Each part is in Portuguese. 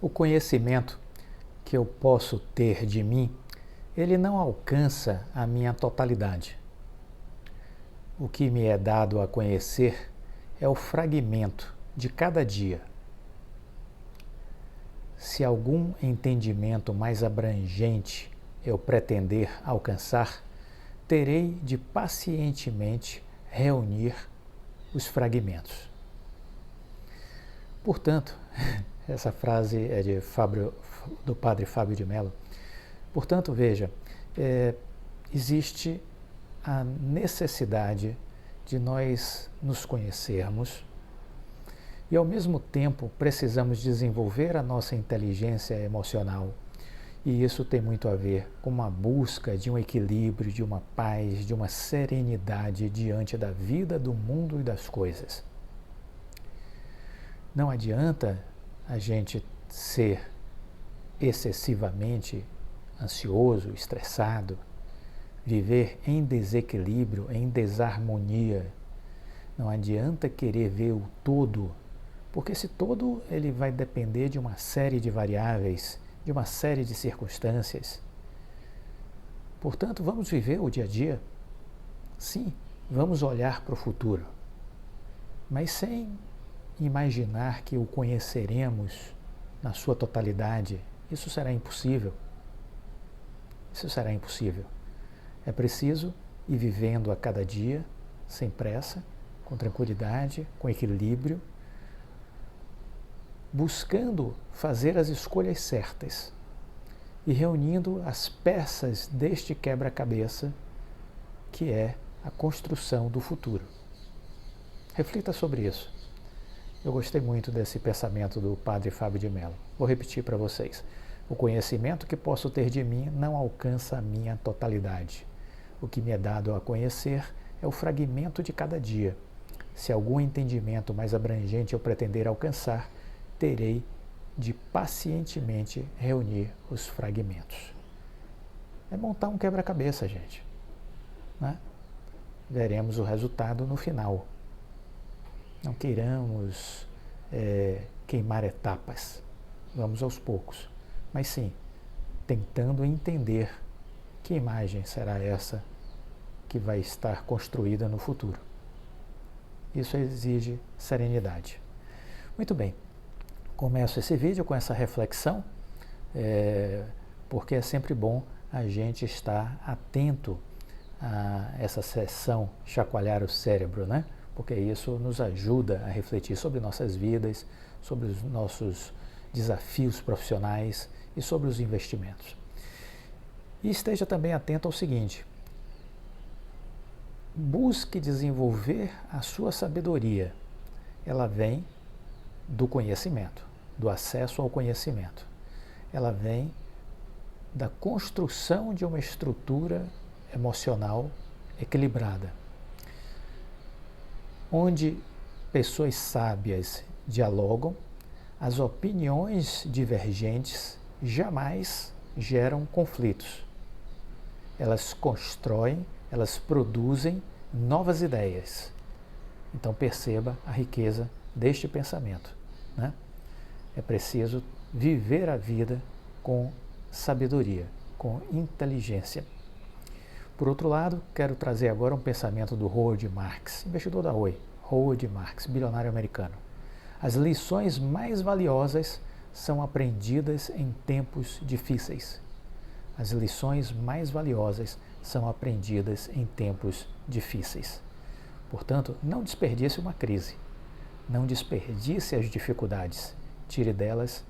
O conhecimento que eu posso ter de mim, ele não alcança a minha totalidade. O que me é dado a conhecer é o fragmento de cada dia. Se algum entendimento mais abrangente eu pretender alcançar, terei de pacientemente reunir os fragmentos. Portanto, essa frase é do padre Fábio de Mello. Portanto, veja, existe a necessidade de nós nos conhecermos e, ao mesmo tempo, precisamos desenvolver a nossa inteligência emocional. E isso tem muito a ver com uma busca de um equilíbrio, de uma paz, de uma serenidade diante da vida, do mundo e das coisas. Não adianta a gente ser excessivamente ansioso, estressado, viver em desequilíbrio, em desarmonia. Não adianta querer ver o todo, porque esse todo ele vai depender de uma série de variáveis, de uma série de circunstâncias. Portanto, vamos viver o dia a dia? Sim, vamos olhar para o futuro, mas sem imaginar que o conheceremos na sua totalidade. Isso será impossível. Isso será impossível. É preciso ir vivendo a cada dia, sem pressa, com tranquilidade, com equilíbrio, buscando fazer as escolhas certas e reunindo as peças deste quebra-cabeça que é a construção do futuro. Reflita sobre isso. Eu gostei muito desse pensamento do padre Fábio de Mello. Vou repetir para vocês. O conhecimento que posso ter de mim não alcança a minha totalidade. O que me é dado a conhecer é o fragmento de cada dia. Se algum entendimento mais abrangente eu pretender alcançar, terei de pacientemente reunir os fragmentos. É montar um quebra-cabeça, gente. Né? Veremos o resultado no final. Não queiramos queimar etapas. Vamos aos poucos. Mas sim, tentando entender que imagem será essa que vai estar construída no futuro. Isso exige serenidade. Muito bem, começo esse vídeo com essa reflexão, porque é sempre bom a gente estar atento a essa sessão chacoalhar o cérebro, né? Porque isso nos ajuda a refletir sobre nossas vidas, sobre os nossos desafios profissionais e sobre os investimentos. E esteja também atento ao seguinte: busque desenvolver a sua sabedoria. Ela vem do conhecimento, do acesso ao conhecimento. Ela vem da construção de uma estrutura emocional equilibrada, onde pessoas sábias dialogam, as opiniões divergentes jamais geram conflitos. Elas constroem, elas produzem novas ideias. Então perceba a riqueza deste pensamento. Né? É preciso viver a vida com sabedoria, com inteligência. Por outro lado, quero trazer agora um pensamento do Howard Marks, investidor da Oi, Howard Marks, bilionário americano. As lições mais valiosas são aprendidas em tempos difíceis. As lições mais valiosas são aprendidas em tempos difíceis. Portanto, não desperdice uma crise. Não desperdice as dificuldades. Tire delas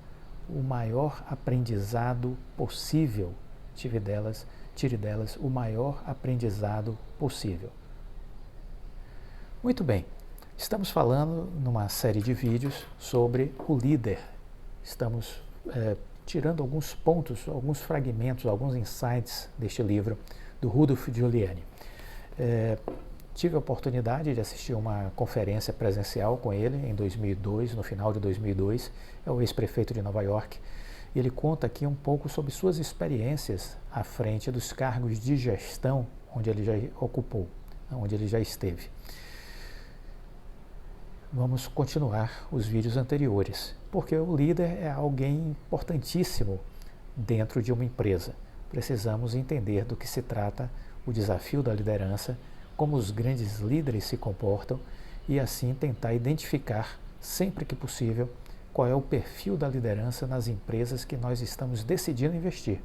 o maior aprendizado possível. Tire delas o maior aprendizado possível. Muito bem, estamos falando numa série de vídeos sobre o líder. Estamos tirando alguns pontos, alguns fragmentos, alguns insights deste livro do Rudolph Giuliani. Tive a oportunidade de assistir uma conferência presencial com ele em 2002, no final de 2002, é o ex-prefeito de Nova York. E ele conta aqui um pouco sobre suas experiências à frente dos cargos de gestão onde ele já ocupou, onde ele já esteve. vamos continuar os vídeos anteriores, porque o líder é alguém importantíssimo dentro de uma empresa. Precisamos entender do que se trata o desafio da liderança, como os grandes líderes se comportam e assim tentar identificar, sempre que possível, qual é o perfil da liderança nas empresas que nós estamos decidindo investir.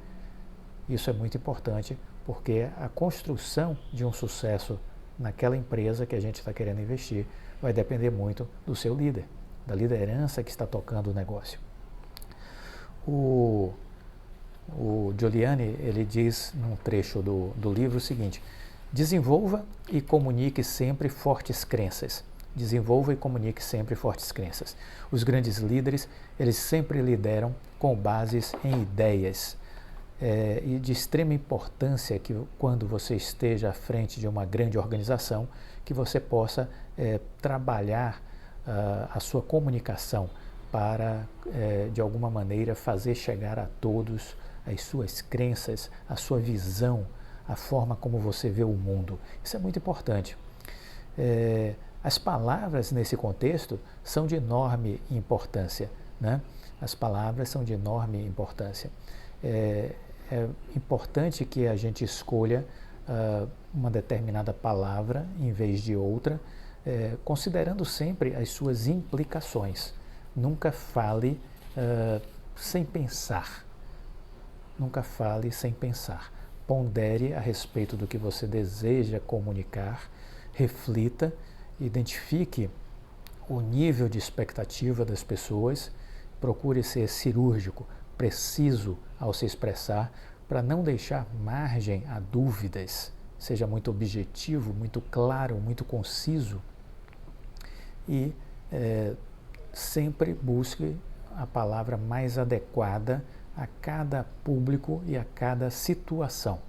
Isso é muito importante porque a construção de um sucesso naquela empresa que a gente está querendo investir vai depender muito do seu líder, da liderança que está tocando o negócio. O Giuliani, ele diz num trecho do livro o seguinte: desenvolva e comunique sempre fortes crenças. Desenvolva e comunique sempre fortes crenças. Os grandes líderes, eles sempre lideram com bases em ideias. E de extrema importância que quando você esteja à frente de uma grande organização, que você possa trabalhar a sua comunicação para, de alguma maneira, fazer chegar a todos as suas crenças, a sua visão, a forma como você vê o mundo. Isso é muito importante. As palavras nesse contexto são de enorme importância, né? As palavras são de enorme importância. É importante que a gente escolha uma determinada palavra em vez de outra, considerando sempre as suas implicações. Nunca fale sem pensar. Nunca fale sem pensar. Pondere a respeito do que você deseja comunicar, reflita, identifique o nível de expectativa das pessoas, procure ser cirúrgico, preciso ao se expressar, para não deixar margem a dúvidas, seja muito objetivo, muito claro, muito conciso e sempre busque a palavra mais adequada a cada público e a cada situação.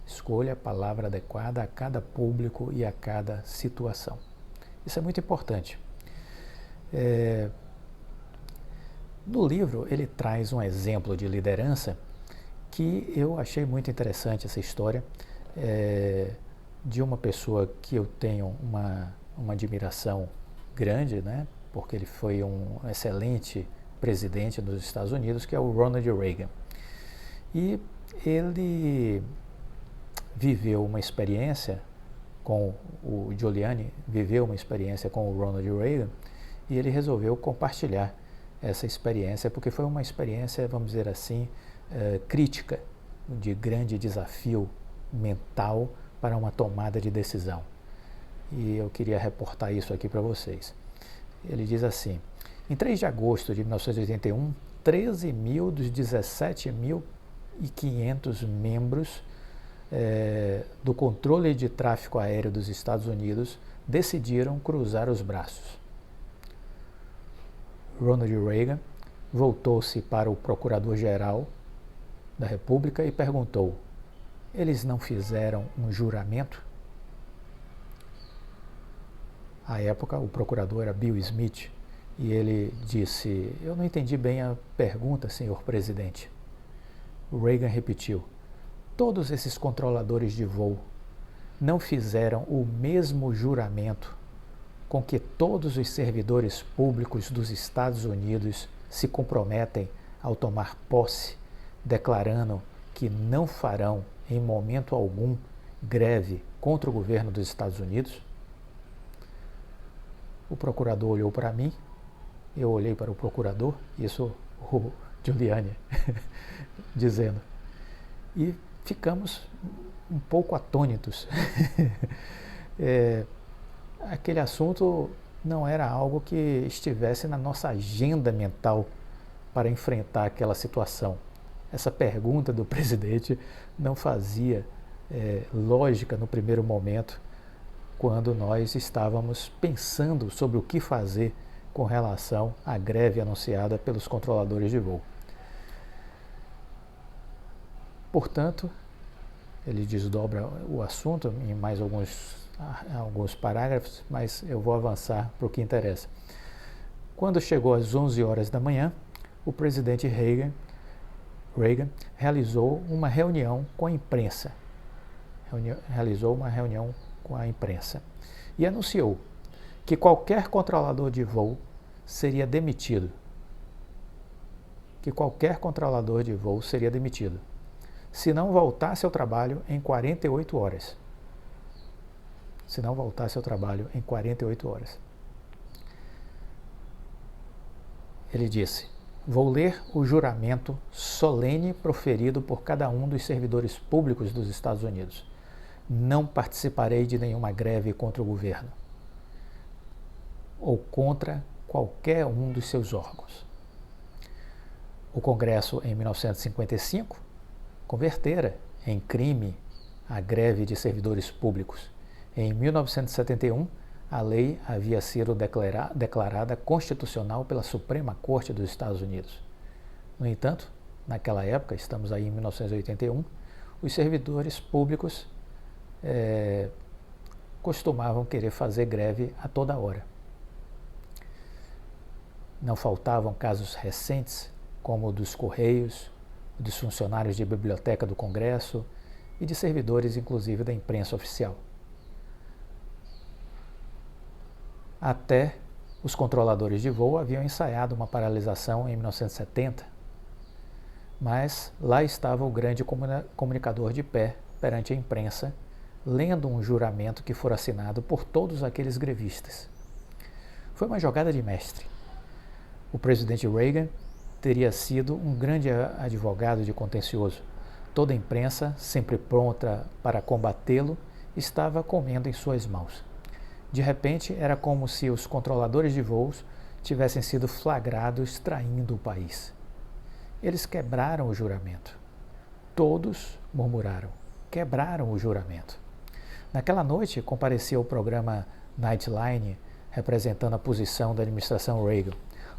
Escolha a palavra adequada a cada público e a cada situação. Isso é muito importante. No livro, ele traz um exemplo de liderança que eu achei muito interessante, essa história, de uma pessoa que eu tenho uma admiração grande, né? Porque ele foi um excelente presidente dos Estados Unidos, que é o Ronald Reagan. E ele viveu uma experiência com o Giuliani, viveu uma experiência com o Ronald Reagan, e ele resolveu compartilhar essa experiência, porque foi uma experiência, vamos dizer assim, crítica, de grande desafio mental para uma tomada de decisão. E eu queria reportar isso aqui para vocês. Ele diz assim: em 3 de agosto de 1981, 13 mil dos 17.500 membros do controle de tráfego aéreo dos Estados Unidos decidiram cruzar os braços. Ronald Reagan voltou-se para o Procurador-Geral da República e perguntou: eles não fizeram um juramento? À época, o procurador era Bill Smith e ele disse: eu não entendi bem a pergunta, senhor presidente. Reagan repetiu: todos esses controladores de voo não fizeram o mesmo juramento com que todos os servidores públicos dos Estados Unidos se comprometem ao tomar posse, declarando que não farão, em momento algum, greve contra o governo dos Estados Unidos? O procurador olhou para mim, eu olhei para o procurador, isso o Giuliani dizendo, e ficamos um pouco atônitos. Aquele assunto não era algo que estivesse na nossa agenda mental para enfrentar aquela situação. Essa pergunta do presidente não fazia lógica no primeiro momento, quando nós estávamos pensando sobre o que fazer com relação à greve anunciada pelos controladores de voo. Portanto, ele desdobra o assunto em mais alguns parágrafos, mas eu vou avançar para o que interessa. Quando chegou às 11 horas da manhã, o presidente Reagan realizou uma reunião com a imprensa. E anunciou que qualquer controlador de voo seria demitido. Se não voltasse ao trabalho em 48 horas. Ele disse: vou ler o juramento solene proferido por cada um dos servidores públicos dos Estados Unidos. Não participarei de nenhuma greve contra o governo ou contra qualquer um dos seus órgãos. O Congresso, em 1955, convertera em crime a greve de servidores públicos. Em 1971, a lei havia sido declarada constitucional pela Suprema Corte dos Estados Unidos. No entanto, naquela época, estamos aí em 1981, os servidores públicos costumavam querer fazer greve a toda hora. Não faltavam casos recentes, como o dos Correios, dos funcionários de biblioteca do Congresso e de servidores, inclusive, da imprensa oficial. Até os controladores de voo haviam ensaiado uma paralisação em 1970, mas lá estava o grande comunicador de pé perante a imprensa, lendo um juramento que fora assinado por todos aqueles grevistas. Foi uma jogada de mestre. O presidente Reagan teria sido um grande advogado de contencioso. Toda a imprensa, sempre pronta para combatê-lo, estava comendo em suas mãos. De repente, era como se os controladores de voos tivessem sido flagrados traindo o país. Eles quebraram o juramento. Todos murmuraram: quebraram o juramento. Naquela noite, comparecia ao programa Nightline, representando a posição da administração Reagan.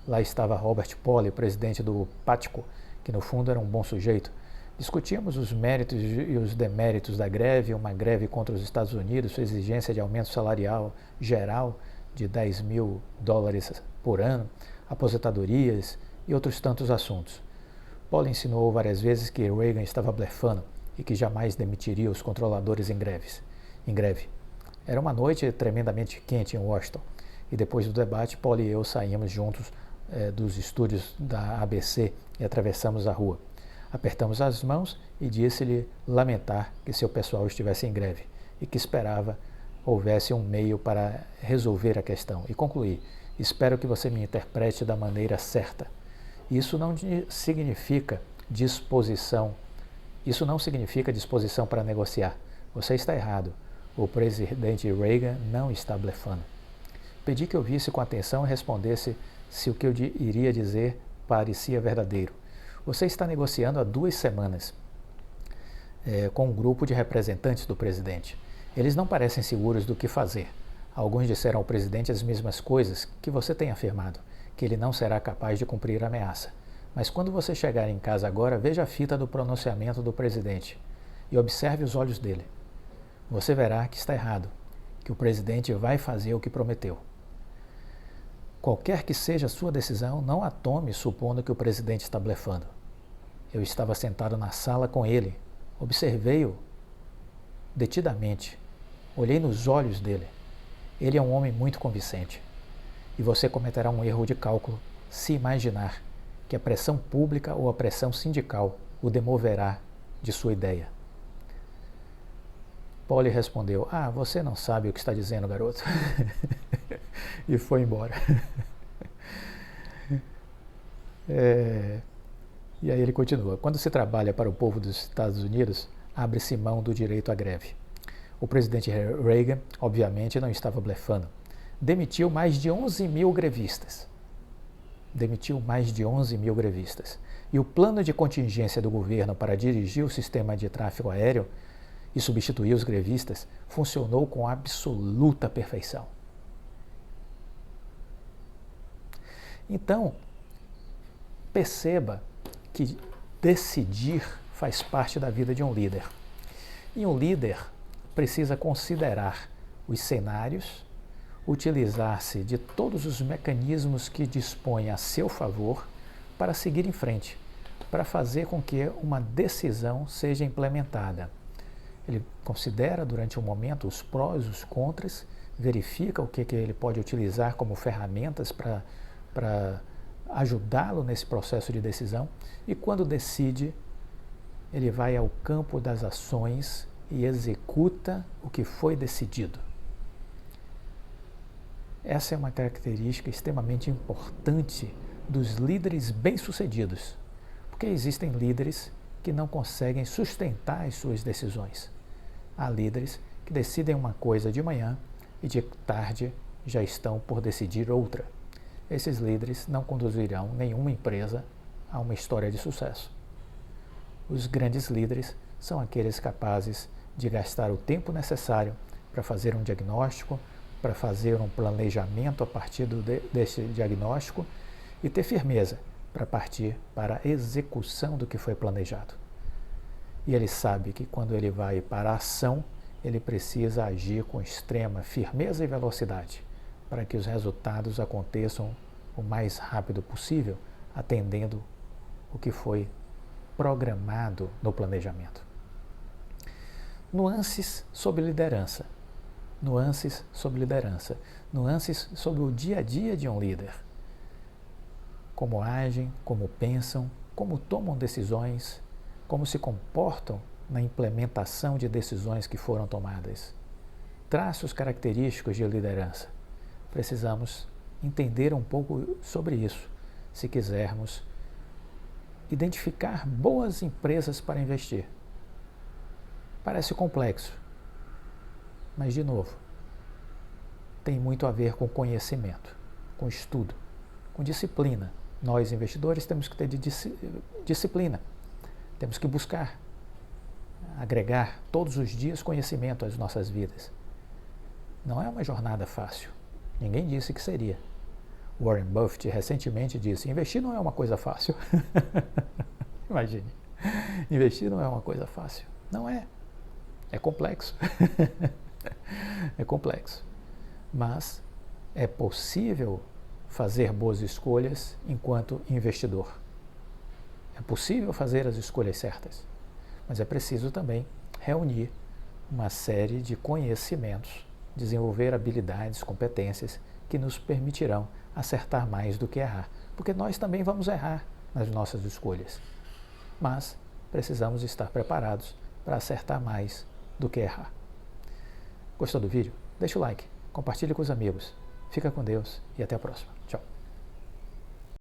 Lá estava Robert Pauley, presidente do PATCO, que no fundo era um bom sujeito. Discutíamos os méritos e os deméritos da greve, uma greve contra os Estados Unidos, sua exigência de aumento salarial geral de $10.000 por ano, aposentadorias e outros tantos assuntos. Pauley insinuou várias vezes que Reagan estava blefando e que jamais demitiria os controladores em greve. Era uma noite tremendamente quente em Washington e depois do debate, Pauley e eu saímos juntos dos estúdios da ABC e atravessamos a rua. Apertamos as mãos e disse-lhe lamentar que seu pessoal estivesse em greve e que esperava houvesse um meio para resolver a questão. E concluí: espero que você me interprete da maneira certa. Isso não significa disposição para negociar. Você está errado. O presidente Reagan não está blefando. Pedi que ouvisse com atenção e respondesse se o que eu iria dizer parecia verdadeiro. Você está negociando há 2 semanas com um grupo de representantes do presidente. Eles não parecem seguros do que fazer. Alguns disseram ao presidente as mesmas coisas que você tem afirmado, que ele não será capaz de cumprir a ameaça. Mas quando você chegar em casa agora, veja a fita do pronunciamento do presidente e observe os olhos dele. Você verá que está errado, que o presidente vai fazer o que prometeu. Qualquer que seja a sua decisão, não a tome supondo que o presidente está blefando. Eu estava sentado na sala com ele, observei-o detidamente, olhei nos olhos dele. Ele é um homem muito convincente. E você cometerá um erro de cálculo se imaginar que a pressão pública ou a pressão sindical o demoverá de sua ideia. Pauley respondeu: você não sabe o que está dizendo, garoto. E foi embora. E aí ele continua: quando se trabalha para o povo dos Estados Unidos, abre-se mão do direito à greve. O presidente Reagan, obviamente, não estava blefando. Demitiu mais de 11 mil grevistas. E o plano de contingência do governo para dirigir o sistema de tráfego aéreo e substituir os grevistas funcionou com absoluta perfeição. Então, perceba que decidir faz parte da vida de um líder. E um líder precisa considerar os cenários, utilizar-se de todos os mecanismos que dispõe a seu favor para seguir em frente, para fazer com que uma decisão seja implementada. Ele considera durante um momento os prós e os contras, verifica o que ele pode utilizar como ferramentas para ajudá-lo nesse processo de decisão, e quando decide, ele vai ao campo das ações e executa o que foi decidido. Essa é uma característica extremamente importante dos líderes bem-sucedidos, porque existem líderes que não conseguem sustentar as suas decisões. Há líderes que decidem uma coisa de manhã e de tarde já estão por decidir outra. Esses líderes não conduzirão nenhuma empresa a uma história de sucesso. Os grandes líderes são aqueles capazes de gastar o tempo necessário para fazer um diagnóstico, para fazer um planejamento a partir desse diagnóstico e ter firmeza para partir para a execução do que foi planejado. E ele sabe que quando ele vai para a ação, ele precisa agir com extrema firmeza e velocidade para que os resultados aconteçam o mais rápido possível, atendendo o que foi programado no planejamento. Nuances sobre liderança. Nuances sobre liderança. Nuances sobre o dia a dia de um líder. Como agem, como pensam, como tomam decisões, como se comportam na implementação de decisões que foram tomadas. Traços característicos de liderança. Precisamos entender um pouco sobre isso, se quisermos identificar boas empresas para investir. Parece complexo, mas, de novo, tem muito a ver com conhecimento, com estudo, com disciplina. Nós, investidores, temos que ter disciplina, temos que buscar agregar todos os dias conhecimento às nossas vidas. Não é uma jornada fácil, ninguém disse que seria. Warren Buffett recentemente disse: investir não é uma coisa fácil. Imagine, investir não é uma coisa fácil. Não é. É complexo. É complexo. Mas é possível fazer boas escolhas enquanto investidor. É possível fazer as escolhas certas. Mas é preciso também reunir uma série de conhecimentos, desenvolver habilidades, competências que nos permitirão acertar mais do que errar. Porque nós também vamos errar nas nossas escolhas. Mas precisamos estar preparados para acertar mais do que errar. Gostou do vídeo? Deixa o like, compartilhe com os amigos. Fica com Deus e até a próxima. Tchau.